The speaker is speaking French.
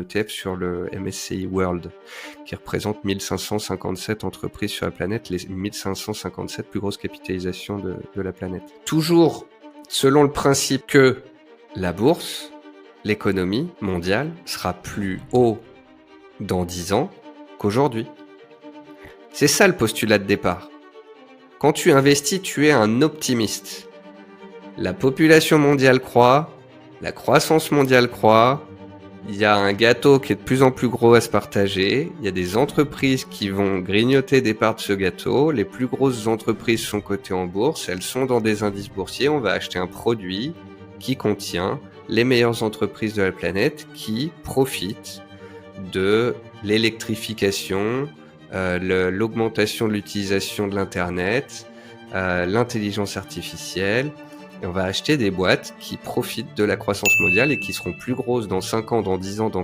ETF sur le MSCI World, qui représente 1557 entreprises sur la planète, les 1557 plus grosses capitalisations de la planète. Toujours selon le principe que la bourse, l'économie mondiale sera plus haut dans 10 ans qu'aujourd'hui. C'est ça le postulat de départ. Quand tu investis, tu es un optimiste. La population mondiale croît, la croissance mondiale croît, il y a un gâteau qui est de plus en plus gros à se partager, il y a des entreprises qui vont grignoter des parts de ce gâteau, les plus grosses entreprises sont cotées en bourse, elles sont dans des indices boursiers, on va acheter un produit qui contient les meilleures entreprises de la planète qui profitent de l'électrification, l'augmentation de l'utilisation de l'Internet, l'intelligence artificielle. Et on va acheter des boîtes qui profitent de la croissance mondiale et qui seront plus grosses dans 5 ans, dans 10 ans, dans